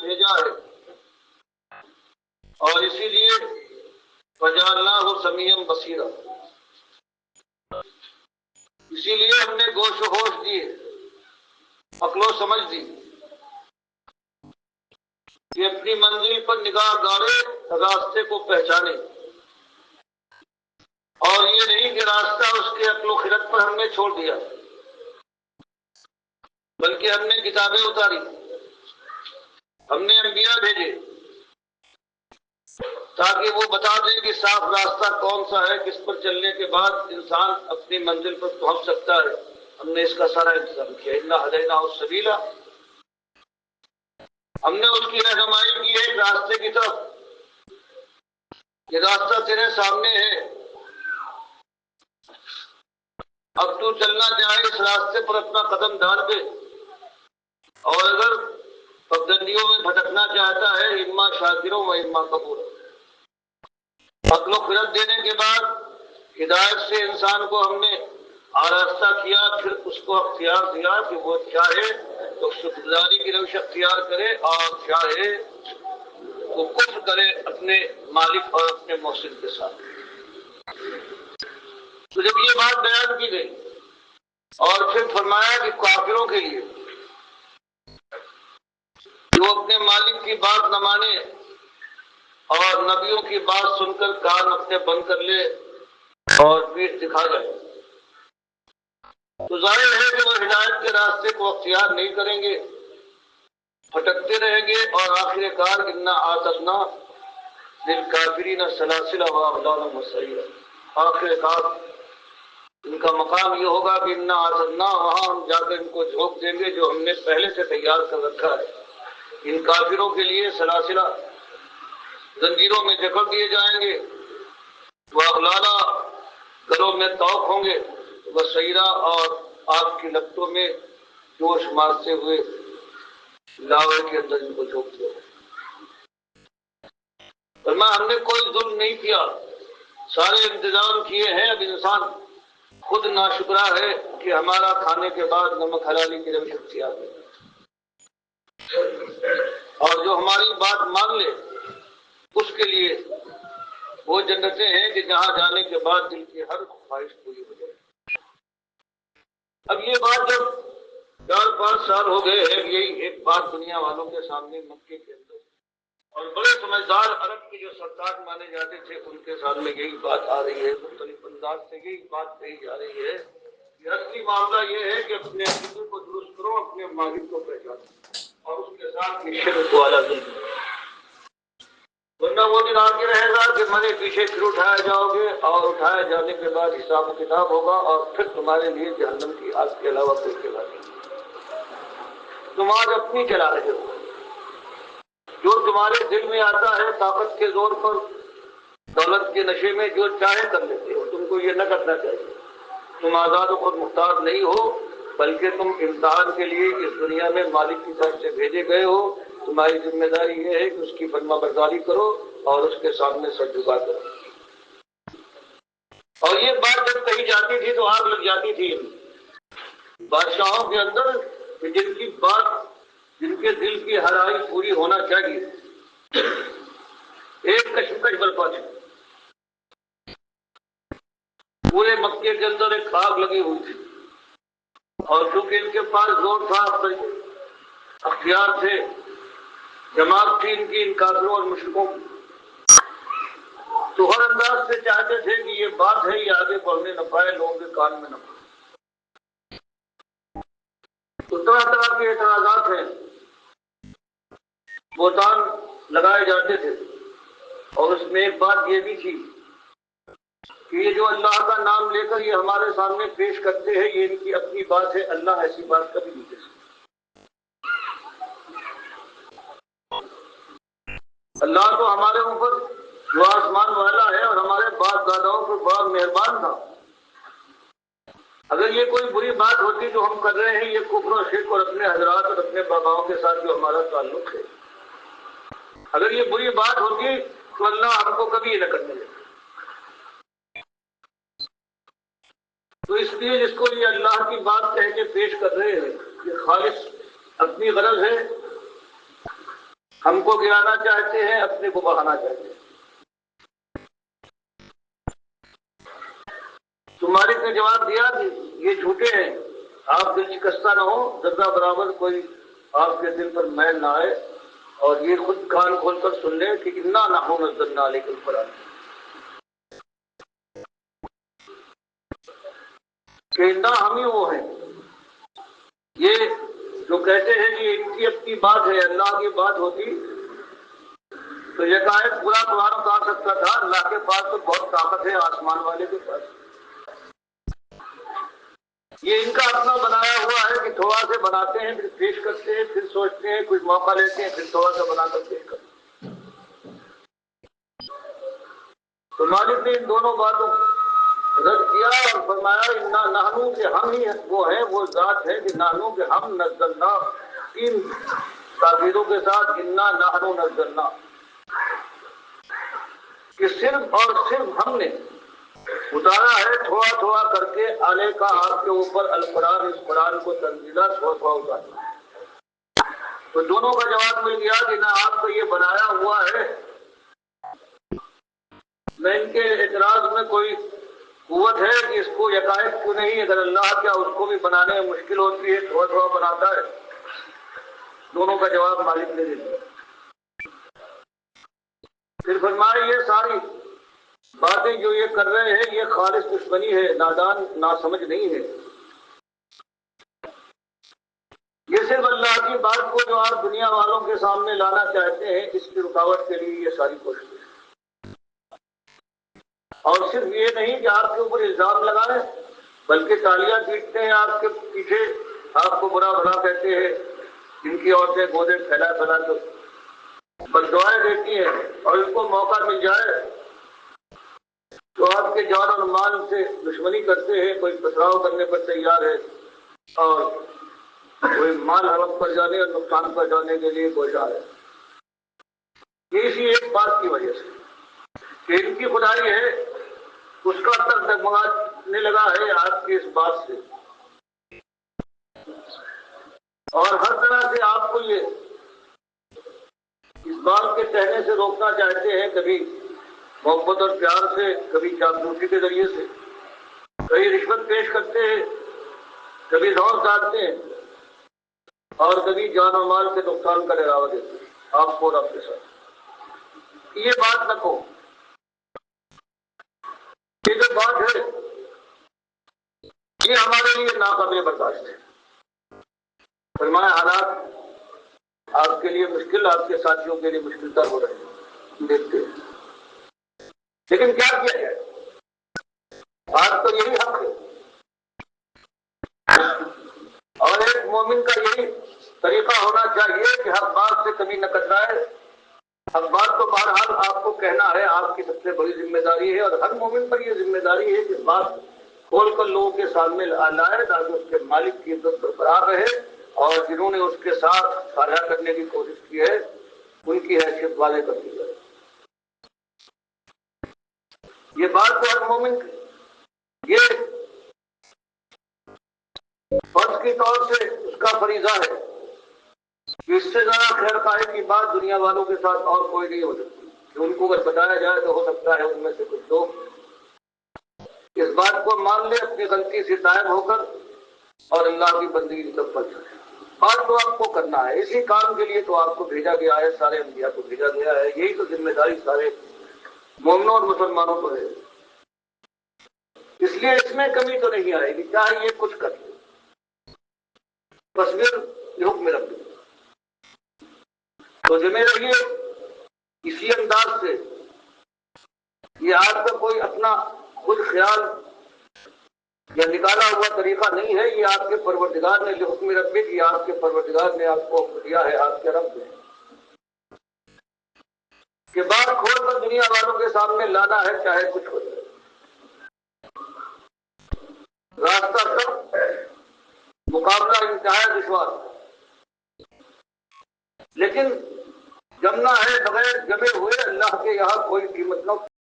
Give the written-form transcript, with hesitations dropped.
بھیجا ہے، اور اسی لیے فجعلناہ سمیعا بصیرا، اسی لیے ہم نے گوش و ہوش دیے، عقل و سمجھ دی کہ اپنی منزل پر نگاہ گاڑے، راستے کو پہچانے، اور یہ نہیں کہ راستہ اس کے عقل و خرد پر ہم نے چھوڑ دیا، بلکہ ہم نے کتابیں اتاری، ہم نے انبیاء بھیجے تاکہ وہ بتا دیں کہ صاف راستہ کون سا ہے، کس پر چلنے کے بعد انسان اپنی منزل پر پہنچ سکتا ہے۔ ہم نے اس کا سارا انتظام کیا، انا ہدیناہ السبیل، ہم نے اس کی رہنمائی کی ہے ایک راستے کی طرف، یہ راستہ تیرے سامنے ہے، اب تو چلنا چاہے اس راستے پر اپنا قدم ڈال دے، اور اگر پگڈنڈیوں میں بھٹکنا چاہتا ہے، اما شاکروں و اما کفور، عقل و خرد دینے کے بعد ہدایت سے انسان کو ہم نے آراستہ کیا، پھر اس کو اختیار دیا کہ وہ چاہے تو شکرگزاری کی روش اختیار کرے، اور چاہے وہ کفر کرے اپنے مالک اور اپنے محسن کے ساتھ۔ تو جب یہ بات بیان کی گئی اور پھر فرمایا کہ کافروں کے لیے جو اپنے مالک کی بات نہ مانے اور نبیوں کی بات سن کر کان اپنے بند کر لے اور پیٹھ دکھا جائے، تو ظاہر ہے کہ وہ ہدایت کے راستے کو اختیار نہیں کریں گے، پھٹکتے رہیں گے، اور آخر کار انا اعتدنا للکافرین سلاسل واغلالا وسعیرا، آخر کار ان کا مقام یہ ہوگا کہ انا اعتدنا، وہاں ہم جا کر ان کو جھونک دیں گے جو ہم نے پہلے سے تیار کر رکھا ہے، ان کافروں کے لیے سلاسلہ، زنجیروں میں جکڑ دیے جائیں گے، واغلالا، گلوں میں توق ہوں گے، وسعیرا، اور آگ کی لپٹوں میں جوش مارتے ہوئے لاوے کے اندر ان کو جھونک دیا۔ فرمایا ہم نے کوئی ظلم نہیں کیا، سارے انتظام کیے ہیں، اب انسان خود ناشکرا ہے کہ ہمارا کھانے کے بعد نمک حلالی کی روش اختیار ہے، اور جو ہماری بات مان لے اس کے لیے وہ جنتیں ہیں کہ جہاں جانے کے بعد دل کی ہر خواہش پوری ہو جائے۔ اب یہ بات جب 4-5 سال ہو گئے ہیں، یہی ایک بات دنیا والوں کے سامنے مکے کے اندر، اور بڑے سمجھدار عرب کے جو سردار مانے جاتے تھے ان کے سامنے یہی بات آ رہی ہے، مختلف انداز سے یہی بات کہی جا رہی ہے کہ اصلی معاملہ یہ ہے کہ اپنے عقیدے کو درست کرو، اپنے مالک کو پہچانو، اور اس کے ساتھ شرک والا ظلم، ورنہ وہ دن آگے رہے گا کہ مرے پیچھے پھر اٹھائے جاؤ گے، اور اٹھائے جانے کے بعد حساب و کتاب ہوگا، اور پھر تمہارے لیے جہنم کی آگ کے علاوہ کوئی جگہ نہیں۔ تم آج اپنی چلا رہے ہو، جو تمہارے دل میں آتا ہے طاقت کے زور پر، دولت کے نشے میں جو چاہے کر لیتے ہو، تم کو یہ نہ کرنا چاہیے۔ تم آزاد و خود مختار نہیں ہو، بلکہ تم امتحان کے لیے اس دنیا میں مالک کی طرف سے بھیجے گئے ہو، تمہاری ذمہ داری یہ ہے کہ اس کی فرما برداری کرو اور اس کے سامنے سر جھکا کرو۔ اور یہ بات جب کہی جاتی تھی تو آگ لگ جاتی تھی بادشاہوں کے اندر، کہ جن کی بات، جن کے دل کی ہرائی پوری ہونا چاہیے، ایک کشمکش برپا تھی، پورے مکے کے اندر ایک آگ لگی ہوئی تھی، اور چونکہ ان کے پاس زور تھا، اختیار تھے، جماعت تھی ان کی، ان کافروں اور مشرکوں کی، تو ہر انداز سے چاہتے تھے کہ یہ بات ہے یہ آگے بڑھنے نہ پائے، لوگوں کے کان میں نہ پائے۔ تو طرح طرح کے اعتراضات ہیں، بہتان لگائے جاتے تھے، اور اس میں ایک بات یہ بھی تھی کہ یہ جو اللہ کا نام لے کر یہ ہمارے سامنے پیش کرتے ہیں، یہ ان کی اپنی بات ہے، اللہ ایسی بات کبھی نہیں کہہ سکتا۔ اللہ تو ہمارے اوپر جو آسمان والا ہے اور ہمارے باپ داداؤں پر بڑا مہربان تھا، اگر یہ کوئی بری بات ہوتی جو ہم کر رہے ہیں، یہ کفر و شرک اور اپنے حضرات اور اپنے باباؤں کے ساتھ جو ہمارا تعلق ہے، اگر یہ بری بات ہوتی تو اللہ ہم کو کبھی یہ نہ کرنے دیتا۔ تو اس لیے جس کو یہ اللہ کی بات کہہ کے پیش کر رہے ہیں، یہ خالص اپنی غرض ہے، ہم کو گرانا چاہتے ہیں، اپنے کو بڑھانا چاہتے ہیں۔ تو مالک نے جواب دیا کہ یہ جھوٹے ہیں، آپ دل شکستہ نہ ہو، ذرہ برابر کوئی آپ کے دل پر میل نہ آئے، اور یہ خود کان کھول کر سن لے کہ انا نحن نزلنا علیک القرآن، کہ انا ہم ہی وہ ہیں۔ یہ جو کہتے ہیں کہ ان کی اپنی بات ہے، اللہ کی بات ہوتی تو یکایک پورا قرآن اتار سکتا تھا۔ اللہ کے پاس تو بہت طاقت ہے، آسمان والے کے پاس۔ یہ ان کا اپنا بنایا ہوا ہے کہ تھوڑا سے بناتے ہیں، پھر پیش کرتے ہیں، پھر سوچتے ہیں، کچھ موقع لیتے ہیں، پھر تھوڑا سا بنا کر پیش کرتے ہیں۔ تو مالک نے ان دونوں باتوں رد کیا اور فرمایا انا نحنو، کہ ہم ہی وہ ہیں، وہ ذات ہے کہ نحنو، کہ ہم نزلنا، تین تاکیدوں کے ساتھ، انا نحنو نزلنا، کہ صرف اور صرف ہم نے اتارا ہے تھوڑا تھوڑا کر کے آنے کا آپ کے اوپر القرآن، اس قرآن کو تنزیلہ تھوڑا تھوڑا اتارا۔ تو دونوں کا جواب مل گیا کہ نہ آپ کو یہ بنایا ہوا ہے، نہ ان کے اعتراض میں کوئی قوت ہے کہ اس کو یکایک کیوں نہیں، اگر اللہ کیا اس کو بھی بنانے میں مشکل ہوتی ہے، تھوڑا تھوڑا بناتا ہے۔ دونوں کا جواب مالک نے دے دیا۔ پھر فرمایا یہ ساری باتیں جو یہ کر رہے ہیں یہ خالص دشمنی ہے، نادان ناسمجھ نہیں ہے، یہ صرف اللہ کی بات کو جو آپ دنیا والوں کے سامنے لانا چاہتے ہیں، اس کی رکاوٹ کے لیے یہ ساری کوشش ہے۔ اور صرف یہ نہیں کہ آپ کے اوپر الزام لگائیں، بلکہ تالیاں پیٹتے ہیں آپ کے پیچھے، آپ کو برا بھلا کہتے ہیں، ان کی عورتیں گودے پھیلا پھیلا کر بددعائیں دیتی ہیں، اور ان کو موقع مل جائے تو آپ کے جان اور مال سے دشمنی کرتے ہیں، کوئی پتھراؤ کرنے پر تیار ہے، اور کوئی مال ہڑپ پر جانے اور نقصان پہنچانے کے لیے کوشاں ہے۔ یہ اسی ایک بات کی وجہ سے کہ ان کی خدائی ہے، اس کا تک ڈگمگانے لگا ہے آپ کی اس بات سے، اور ہر طرح سے آپ کو یہ اس بات کے کہنے سے روکنا چاہتے ہیں، کبھی محبت اور پیار سے، کبھی چاپلوسی کے ذریعے سے، کبھی رشوت پیش کرتے ہیں، کبھی دھوکہ ڈالتے ہیں، اور کبھی جان و مال کے نقصان کا ڈراوا دیتے ہیں آپ کو اور آپ کے ساتھ۔ یہ بات نہ کہو، یہ جو بات ہے یہ ہمارے لیے ناقابل برداشت ہے۔ فرمایا حالات آپ کے لیے مشکل، آپ کے ساتھیوں کے لیے مشکل تر ہو رہے ہیں، دیکھتے ہیں، لیکن کیا کیا جائے، آج تو یہی حق ہے، اور ایک مومن کا یہی طریقہ ہونا چاہیے کہ حق بات سے کبھی نہ کترائے۔ حق بات تو بہرحال آپ کو کہنا ہے، آپ کی سب سے بڑی ذمہ داری ہے، اور ہر مومن پر یہ ذمہ داری ہے کہ بات کھول کر لوگوں کے سامنے لائے تاکہ اس کے مالک کی عزت برقرار رہے، اور جنہوں نے اس کے ساتھ ساجھا کرنے کی کوشش کی ہے ان کی حیثیت والے کر دی جائے۔ یہ بات تو ہر مومن یہ فرض کے طور سے اس کا فریضہ ہے کہ اس سے زیادہ خیر خواہی کی بات دنیا والوں کے ساتھ اور کوئی نہیں ہو سکتی، کہ ان کو اگر بتایا جائے تو ہو سکتا ہے ان میں سے کچھ لوگ اس بات کو مان لے، اپنی غلطی سے تائب ہو کر، اور اللہ کی بندگی کی طرف بڑھ سکے۔ بات تو آپ کو کرنا ہے، اسی کام کے لیے تو آپ کو بھیجا گیا ہے، سارے انبیاء کو بھیجا گیا ہے، یہی تو ذمہ داری سارے مومنوں اور مسلمانوں کو ہے۔ اس لیے اس میں کمی تو نہیں آئے گی، چاہے یہ کچھ کر لے، بس پھر حکم رکھ دیں تو ذمہ رہیے اسی انداز سے۔ یہ آپ کا کوئی اپنا خود خیال یا نکالا ہوا طریقہ نہیں ہے، یہ آپ کے پروردگار نے جو حکم رکھے، یہ آپ کے پروردگار نے آپ کو دیا ہے، آپ کے رب نے، کہ بات کھول کر دنیا والوں کے سامنے لانا ہے، چاہے کچھ ہو جائے۔ راستہ سخت ہے، مقابلہ انتہائی دشوار، لیکن جمنا ہے بغیر جمے ہوئے، اللہ کے یہاں کوئی قیمت نہ